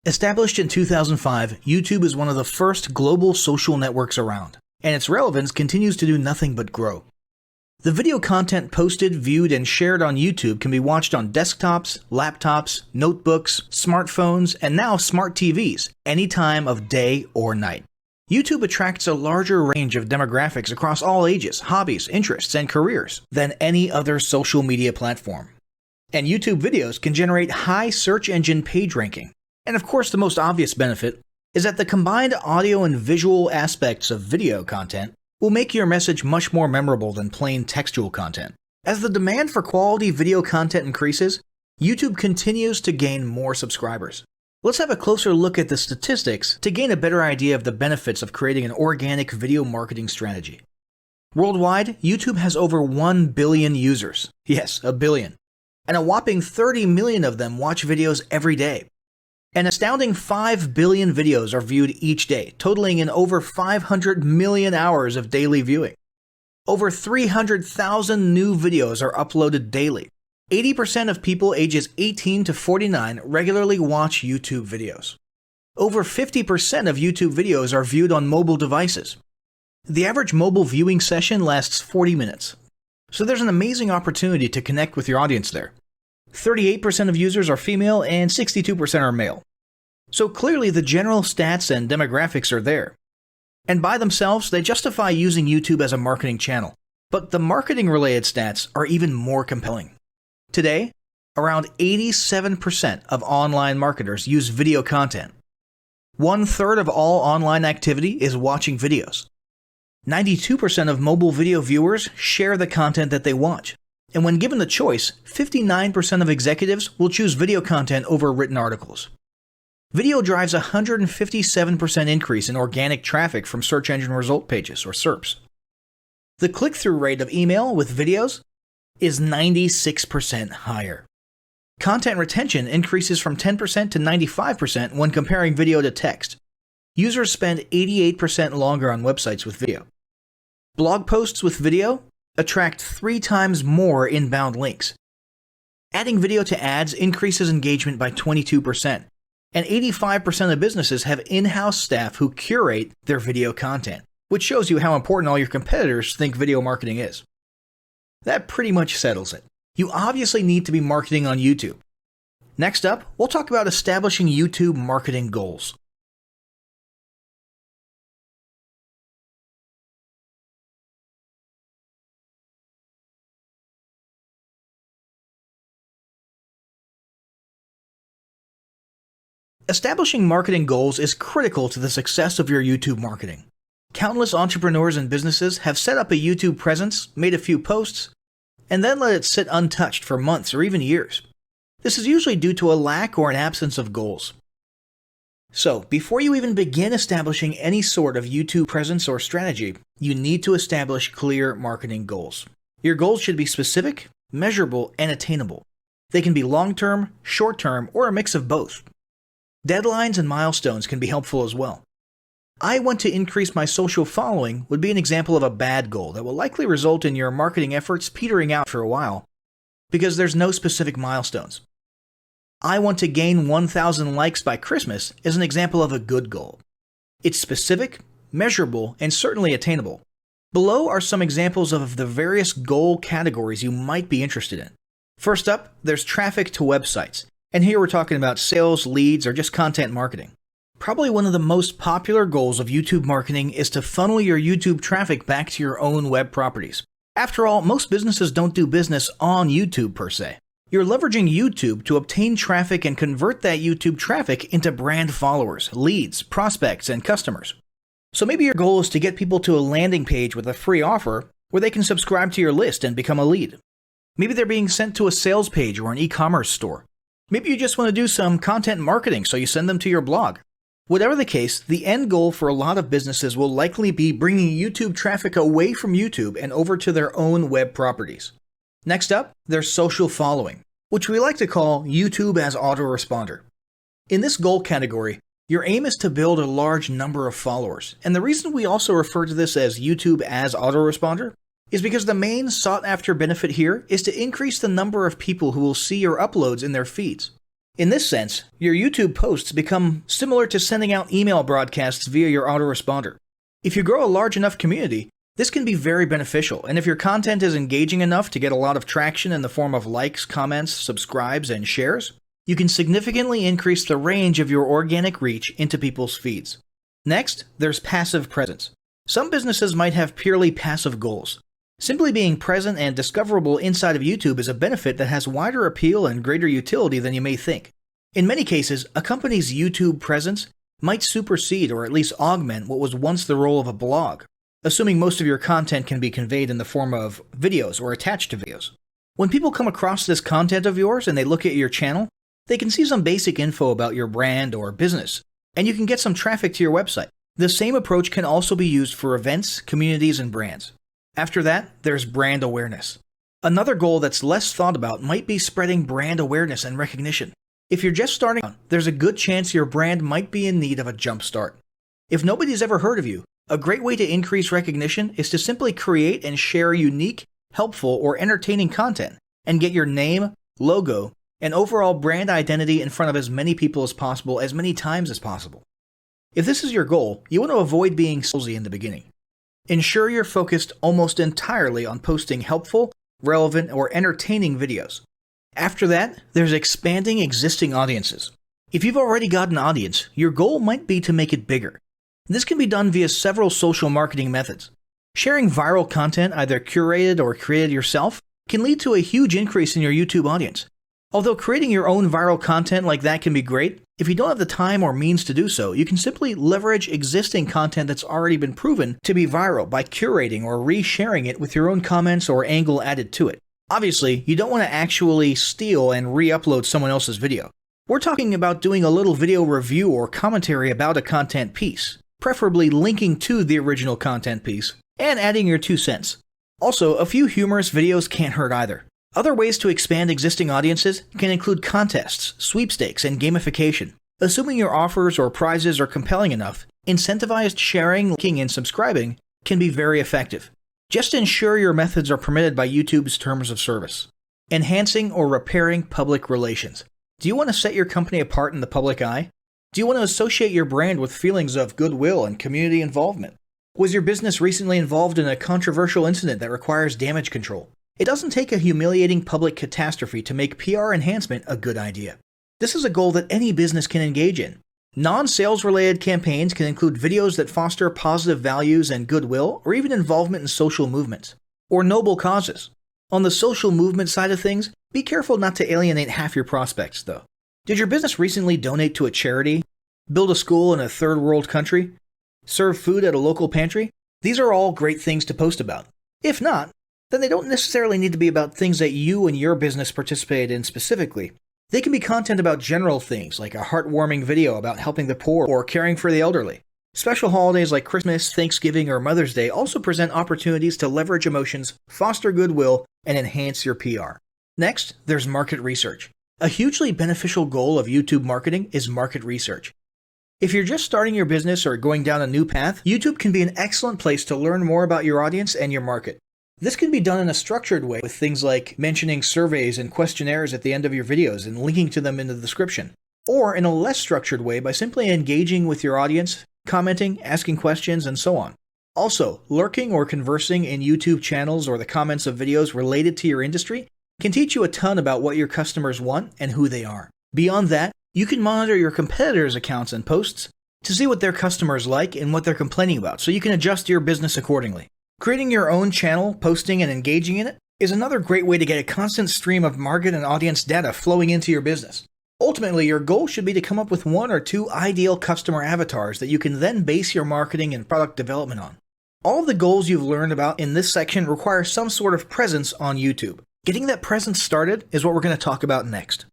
Established in 2005, YouTube is one of the first global social networks around, and its relevance continues to do nothing but grow. The video content posted, viewed, and shared on YouTube can be watched on desktops, laptops, notebooks, smartphones, and now smart TVs, any time of day or night. YouTube attracts a larger range of demographics across all ages, hobbies, interests, and careers than any other social media platform. And YouTube videos can generate high search engine page ranking. And of course, the most obvious benefit is that the combined audio and visual aspects of video content will make your message much more memorable than plain textual content. As the demand for quality video content increases, YouTube continues to gain more subscribers. Let's have a closer look at the statistics to gain a better idea of the benefits of creating an organic video marketing strategy. Worldwide, YouTube has over 1 billion users. Yes, a billion. And a whopping 30 million of them watch videos every day. An astounding 5 billion videos are viewed each day, totaling in over 500 million hours of daily viewing. Over 300,000 new videos are uploaded daily. 80% of people ages 18 to 49 regularly watch YouTube videos. Over 50% of YouTube videos are viewed on mobile devices. The average mobile viewing session lasts 40 minutes. So there's an amazing opportunity to connect with your audience there. 38% of users are female and 62% are male. So clearly the general stats and demographics are there. And by themselves, they justify using YouTube as a marketing channel. But the marketing-related stats are even more compelling. Today, around 87% of online marketers use video content. 1/3 of all online activity is watching videos. 92% of mobile video viewers share the content that they watch. And when given the choice, 59% of executives will choose video content over written articles. Video drives a 157% increase in organic traffic from search engine result pages, or SERPs. The click-through rate of email with videos is 96% higher. Content retention increases from 10% to 95% when comparing video to text. Users spend 88% longer on websites with video. Blog posts with video attract 3 times more inbound links. Adding video to ads increases engagement by 22%, and 85% of businesses have in-house staff who curate their video content, which shows you how important all your competitors think video marketing is. That pretty much settles it. You obviously need to be marketing on YouTube. Next up, we'll talk about establishing YouTube marketing goals. Establishing marketing goals is critical to the success of your YouTube marketing. Countless entrepreneurs and businesses have set up a YouTube presence, made a few posts, and then let it sit untouched for months or even years. This is usually due to a lack or an absence of goals. So, before you even begin establishing any sort of YouTube presence or strategy, you need to establish clear marketing goals. Your goals should be specific, measurable, and attainable. They can be long-term, short-term, or a mix of both. Deadlines and milestones can be helpful as well. I want to increase my social following would be an example of a bad goal that will likely result in your marketing efforts petering out for a while because there's no specific milestones. I want to gain 1,000 likes by Christmas is an example of a good goal. It's specific, measurable, and certainly attainable. Below are some examples of the various goal categories you might be interested in. First up, there's traffic to websites. And here we're talking about sales, leads, or just content marketing. Probably one of the most popular goals of YouTube marketing is to funnel your YouTube traffic back to your own web properties. After all, most businesses don't do business on YouTube per se. You're leveraging YouTube to obtain traffic and convert that YouTube traffic into brand followers, leads, prospects, and customers. So maybe your goal is to get people to a landing page with a free offer where they can subscribe to your list and become a lead. Maybe they're being sent to a sales page or an e-commerce store. Maybe you just want to do some content marketing, so you send them to your blog. Whatever the case, the end goal for a lot of businesses will likely be bringing YouTube traffic away from YouTube and over to their own web properties. Next up, there's social following, which we like to call YouTube as autoresponder. In this goal category, your aim is to build a large number of followers, and the reason we also refer to this as YouTube as autoresponder is because the main sought-after benefit here is to increase the number of people who will see your uploads in their feeds. In this sense, your YouTube posts become similar to sending out email broadcasts via your autoresponder. If you grow a large enough community, this can be very beneficial, and if your content is engaging enough to get a lot of traction in the form of likes, comments, subscribes, and shares, you can significantly increase the range of your organic reach into people's feeds. Next, there's passive presence. Some businesses might have purely passive goals. Simply being present and discoverable inside of YouTube is a benefit that has wider appeal and greater utility than you may think. In many cases, a company's YouTube presence might supersede or at least augment what was once the role of a blog, assuming most of your content can be conveyed in the form of videos or attached to videos. When people come across this content of yours and they look at your channel, they can see some basic info about your brand or business, and you can get some traffic to your website. The same approach can also be used for events, communities, and brands. After that, there's brand awareness. Another goal that's less thought about might be spreading brand awareness and recognition. If you're just starting out, there's a good chance your brand might be in need of a jump start. If nobody's ever heard of you, a great way to increase recognition is to simply create and share unique, helpful, or entertaining content and get your name, logo, and overall brand identity in front of as many people as possible as many times as possible. If this is your goal, you want to avoid being salesy in the beginning. Ensure you're focused almost entirely on posting helpful, relevant, or entertaining videos. After that, there's expanding existing audiences. If you've already got an audience, your goal might be to make it bigger. This can be done via several social marketing methods. Sharing viral content, either curated or created yourself, can lead to a huge increase in your YouTube audience. Although creating your own viral content like that can be great, if you don't have the time or means to do so, you can simply leverage existing content that's already been proven to be viral by curating or resharing it with your own comments or angle added to it. Obviously, you don't want to actually steal and re-upload someone else's video. We're talking about doing a little video review or commentary about a content piece, preferably linking to the original content piece, and adding your 2 cents. Also, a few humorous videos can't hurt either. Other ways to expand existing audiences can include contests, sweepstakes, and gamification. Assuming your offers or prizes are compelling enough, incentivized sharing, liking, and subscribing can be very effective. Just ensure your methods are permitted by YouTube's terms of service. Enhancing or repairing public relations. Do you want to set your company apart in the public eye? Do you want to associate your brand with feelings of goodwill and community involvement? Was your business recently involved in a controversial incident that requires damage control? It doesn't take a humiliating public catastrophe to make PR enhancement a good idea. This is a goal that any business can engage in. Non-sales related campaigns can include videos that foster positive values and goodwill, or even involvement in social movements, or noble causes. On the social movement side of things, be careful not to alienate half your prospects, though. Did your business recently donate to a charity? Build a school in a third world country? Serve food at a local pantry? These are all great things to post about. If not, then they don't necessarily need to be about things that you and your business participated in specifically. They can be content about general things, like a heartwarming video about helping the poor or caring for the elderly. Special holidays like Christmas, Thanksgiving, or Mother's Day also present opportunities to leverage emotions, foster goodwill, and enhance your PR. Next, there's market research. A hugely beneficial goal of YouTube marketing is market research. If you're just starting your business or going down a new path, YouTube can be an excellent place to learn more about your audience and your market. This can be done in a structured way with things like mentioning surveys and questionnaires at the end of your videos and linking to them in the description, or in a less structured way by simply engaging with your audience, commenting, asking questions, and so on. Also, lurking or conversing in YouTube channels or the comments of videos related to your industry can teach you a ton about what your customers want and who they are. Beyond that, you can monitor your competitors' accounts and posts to see what their customers like and what they're complaining about, so you can adjust your business accordingly. Creating your own channel, posting, and engaging in it is another great way to get a constant stream of market and audience data flowing into your business. Ultimately, your goal should be to come up with 1 or 2 ideal customer avatars that you can then base your marketing and product development on. All of the goals you've learned about in this section require some sort of presence on YouTube. Getting that presence started is what we're going to talk about next.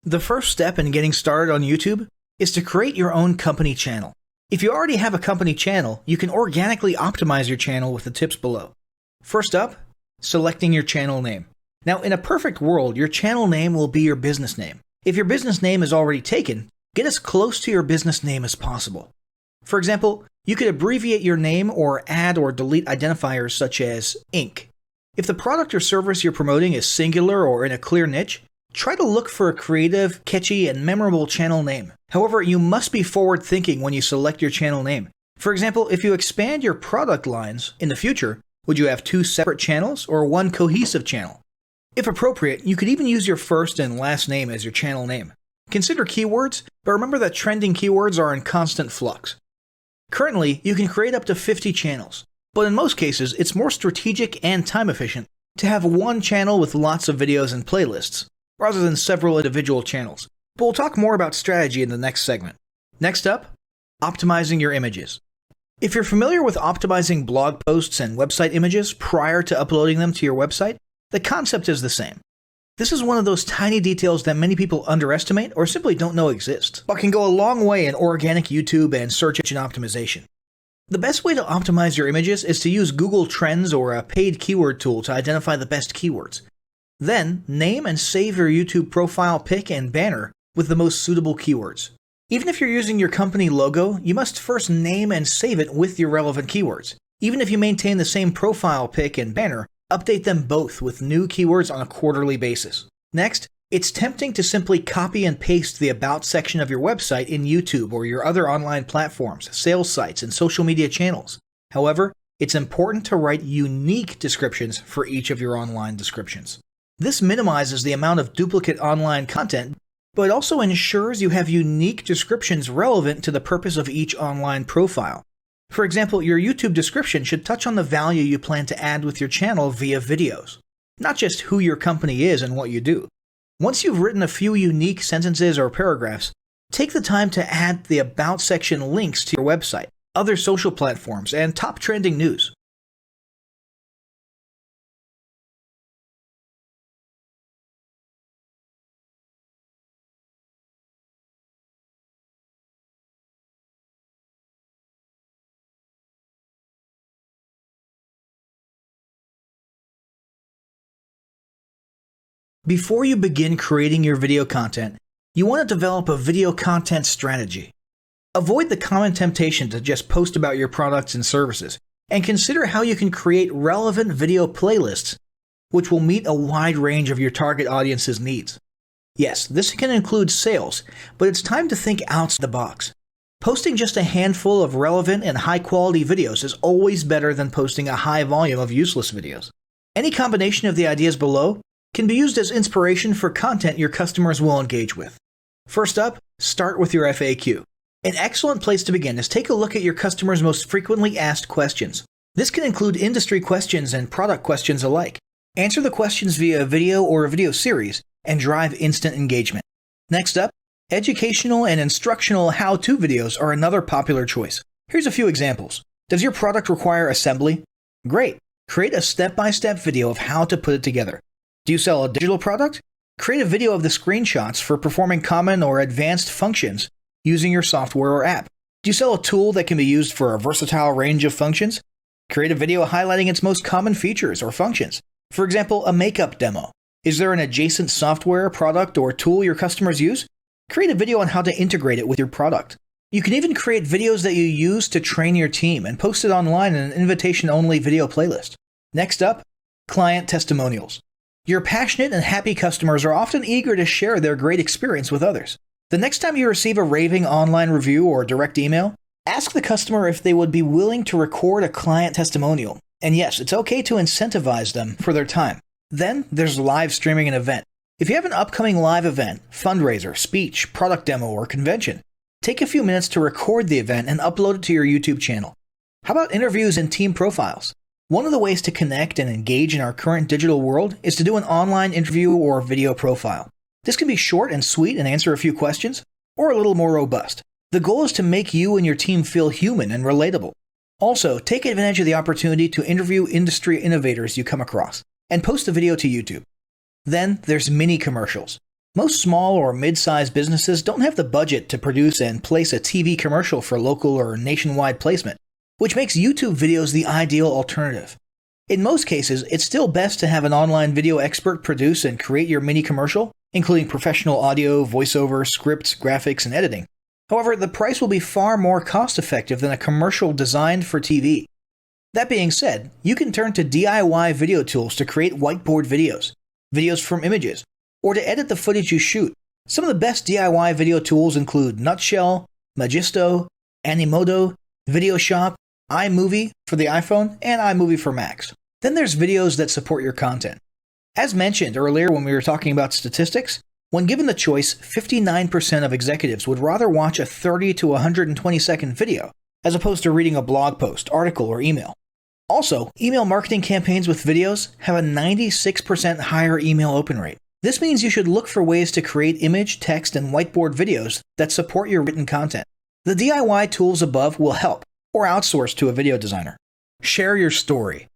The first step in getting started on YouTube is to create your own company channel. If you already have a company channel, you can organically optimize your channel with the tips below. First up, selecting your channel name. Now, in a perfect world, your channel name will be your business name. If your business name is already taken, get as close to your business name as possible. For example, you could abbreviate your name or add or delete identifiers such as Inc. If the product or service you're promoting is singular or in a clear niche, try to look for a creative, catchy, and memorable channel name. However, you must be forward-thinking when you select your channel name. For example, if you expand your product lines in the future, would you have 2 separate channels or one cohesive channel? If appropriate, you could even use your first and last name as your channel name. Consider keywords, but remember that trending keywords are in constant flux. Currently, you can create up to 50 channels, but in most cases, it's more strategic and time efficient to have one channel with lots of videos and playlists, rather than several individual channels. But we'll talk more about strategy in the next segment. Next up, optimizing your images. If you're familiar with optimizing blog posts and website images prior to uploading them to your website, the concept is the same. This is one of those tiny details that many people underestimate or simply don't know exist, but can go a long way in organic YouTube and search engine optimization. The best way to optimize your images is to use Google Trends or a paid keyword tool to identify the best keywords. Then, name and save your YouTube profile pic and banner with the most suitable keywords. Even if you're using your company logo, you must first name and save it with your relevant keywords. Even if you maintain the same profile pic and banner, update them both with new keywords on a quarterly basis. Next, it's tempting to simply copy and paste the About section of your website in YouTube or your other online platforms, sales sites, and social media channels. However, it's important to write unique descriptions for each of your online descriptions. This minimizes the amount of duplicate online content, but it also ensures you have unique descriptions relevant to the purpose of each online profile. For example, your YouTube description should touch on the value you plan to add with your channel via videos, not just who your company is and what you do. Once you've written a few unique sentences or paragraphs, take the time to add the About section links to your website, other social platforms, and top trending news. Before you begin creating your video content, you want to develop a video content strategy. Avoid the common temptation to just post about your products and services, and consider how you can create relevant video playlists which will meet a wide range of your target audience's needs. Yes, this can include sales, but it's time to think outside the box. Posting just a handful of relevant and high-quality videos is always better than posting a high volume of useless videos. Any combination of the ideas below can be used as inspiration for content your customers will engage with. First up, start with your FAQ. An excellent place to begin is take a look at your customers' most frequently asked questions. This can include industry questions and product questions alike. Answer the questions via a video or a video series and drive instant engagement. Next up, educational and instructional how-to videos are another popular choice. Here's a few examples. Does your product require assembly? Great. Create a step-by-step video of how to put it together. Do you sell a digital product? Create a video of the screenshots for performing common or advanced functions using your software or app. Do you sell a tool that can be used for a versatile range of functions? Create a video highlighting its most common features or functions. For example, a makeup demo. Is there an adjacent software, product, or tool your customers use? Create a video on how to integrate it with your product. You can even create videos that you use to train your team and post it online in an invitation-only video playlist. Next up, client testimonials. Your passionate and happy customers are often eager to share their great experience with others. The next time you receive a raving online review or direct email, ask the customer if they would be willing to record a client testimonial. And yes, it's okay to incentivize them for their time. Then there's live streaming an event. If you have an upcoming live event, fundraiser, speech, product demo, or convention, take a few minutes to record the event and upload it to your YouTube channel. How about interviews and team profiles? One of the ways to connect and engage in our current digital world is to do an online interview or video profile. This can be short and sweet and answer a few questions, or a little more robust. The goal is to make you and your team feel human and relatable. Also, take advantage of the opportunity to interview industry innovators you come across, and post the video to YouTube. Then there's mini commercials. Most small or mid-sized businesses don't have the budget to produce and place a TV commercial for local or nationwide placement, which makes YouTube videos the ideal alternative. In most cases, it's still best to have an online video expert produce and create your mini commercial, including professional audio, voiceover, scripts, graphics, and editing. However, the price will be far more cost-effective than a commercial designed for TV. That being said, you can turn to DIY video tools to create whiteboard videos, videos from images, or to edit the footage you shoot. Some of the best DIY video tools include Nutshell, Magisto, Animoto, VideoShop, iMovie for the iPhone, and iMovie for Macs. Then there's videos that support your content. As mentioned earlier when we were talking about statistics, when given the choice, 59% of executives would rather watch a 30 to 120 second video as opposed to reading a blog post, article, or email. Also, email marketing campaigns with videos have a 96% higher email open rate. This means you should look for ways to create image, text, and whiteboard videos that support your written content. The DIY tools above will help, or outsource to a video designer. Share your story.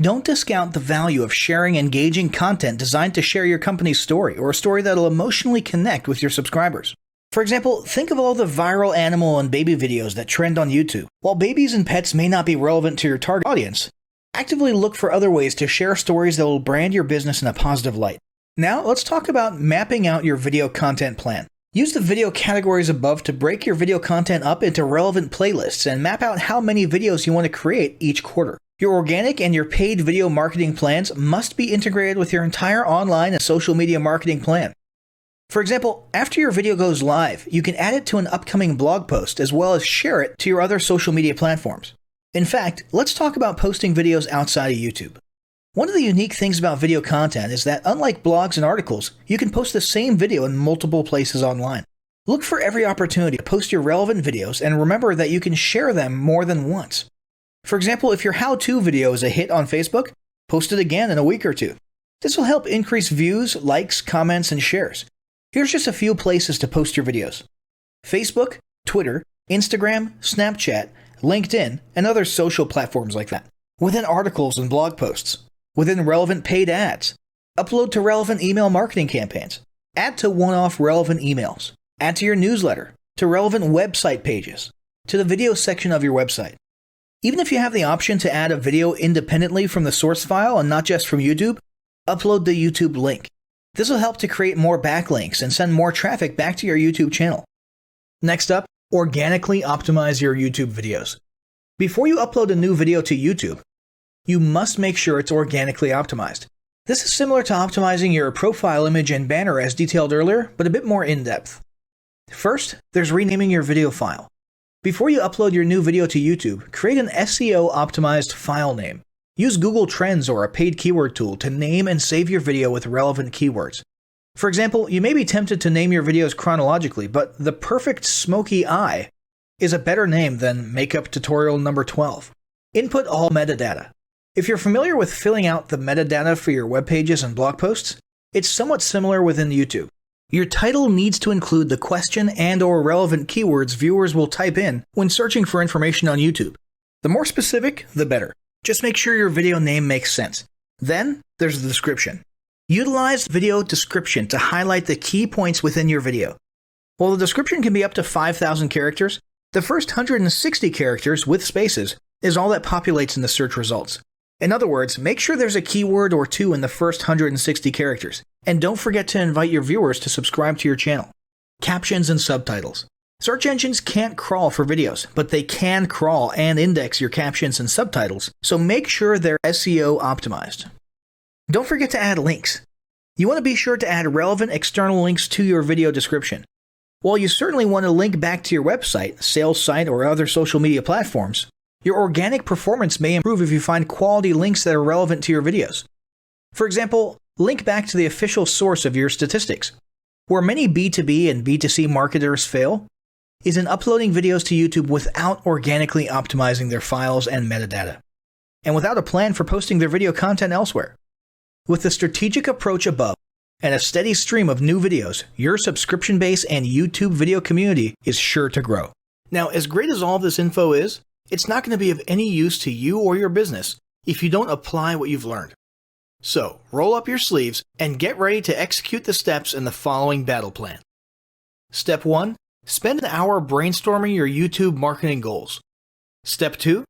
Don't discount the value of sharing engaging content designed to share your company's story, or a story that'll emotionally connect with your subscribers. For example, think of all the viral animal and baby videos that trend on YouTube. While babies and pets may not be relevant to your target audience, actively look for other ways to share stories that will brand your business in a positive light. Now, let's talk about mapping out your video content plan. Use the video categories above to break your video content up into relevant playlists and map out how many videos you want to create each quarter. Your organic and your paid video marketing plans must be integrated with your entire online and social media marketing plan. For example, after your video goes live, you can add it to an upcoming blog post as well as share it to your other social media platforms. In fact, let's talk about posting videos outside of YouTube. One of the unique things about video content is that unlike blogs and articles, you can post the same video in multiple places online. Look for every opportunity to post your relevant videos and remember that you can share them more than once. For example, if your how-to video is a hit on Facebook, post it again in a week or two. This will help increase views, likes, comments, and shares. Here's just a few places to post your videos: Facebook, Twitter, Instagram, Snapchat, LinkedIn, and other social platforms like that. Within articles and blog posts. Within relevant paid ads. Upload to relevant email marketing campaigns. Add to one-off relevant emails. Add to your newsletter. To relevant website pages. To the video section of your website. Even if you have the option to add a video independently from the source file and not just from YouTube, upload the YouTube link. This will help to create more backlinks and send more traffic back to your YouTube channel. Next up, organically optimize your YouTube videos. Before you upload a new video to YouTube, you must make sure it's organically optimized. This is similar to optimizing your profile image and banner as detailed earlier, but a bit more in-depth. First, there's renaming your video file. Before you upload your new video to YouTube, create an SEO-optimized file name. Use Google Trends or a paid keyword tool to name and save your video with relevant keywords. For example, you may be tempted to name your videos chronologically, but the perfect smoky eye is a better name than makeup tutorial number 12. Input all metadata. If you're familiar with filling out the metadata for your web pages and blog posts, it's somewhat similar within YouTube. Your title needs to include the question and/or relevant keywords viewers will type in when searching for information on YouTube. The more specific, the better. Just make sure your video name makes sense. Then, there's the description. Utilize video description to highlight the key points within your video. While the description can be up to 5,000 characters, the first 160 characters with spaces is all that populates in the search results. In other words, make sure there's a keyword or two in the first 160 characters, and don't forget to invite your viewers to subscribe to your channel. Captions and subtitles. Search engines can't crawl for videos, but they can crawl and index your captions and subtitles, so make sure they're SEO optimized. Don't forget to add links. You want to be sure to add relevant external links to your video description. While you certainly want to link back to your website, sales site, or other social media platforms, your organic performance may improve if you find quality links that are relevant to your videos. For example, link back to the official source of your statistics. Where many B2B and B2C marketers fail is in uploading videos to YouTube without organically optimizing their files and metadata, and without a plan for posting their video content elsewhere. With the strategic approach above and a steady stream of new videos, your subscription base and YouTube video community is sure to grow. Now, as great as all this info is, it's not going to be of any use to you or your business if you don't apply what you've learned. So, roll up your sleeves and get ready to execute the steps in the following battle plan. Step 1. Spend an hour brainstorming your YouTube marketing goals. Step 2.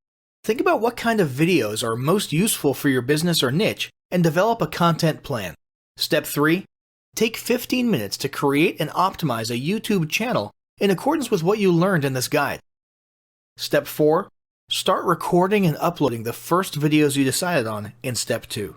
Think about what kind of videos are most useful for your business or niche and develop a content plan. Step 3. Take 15 minutes to create and optimize a YouTube channel in accordance with what you learned in this guide. Step 4. Start recording and uploading the first videos you decided on in Step 2.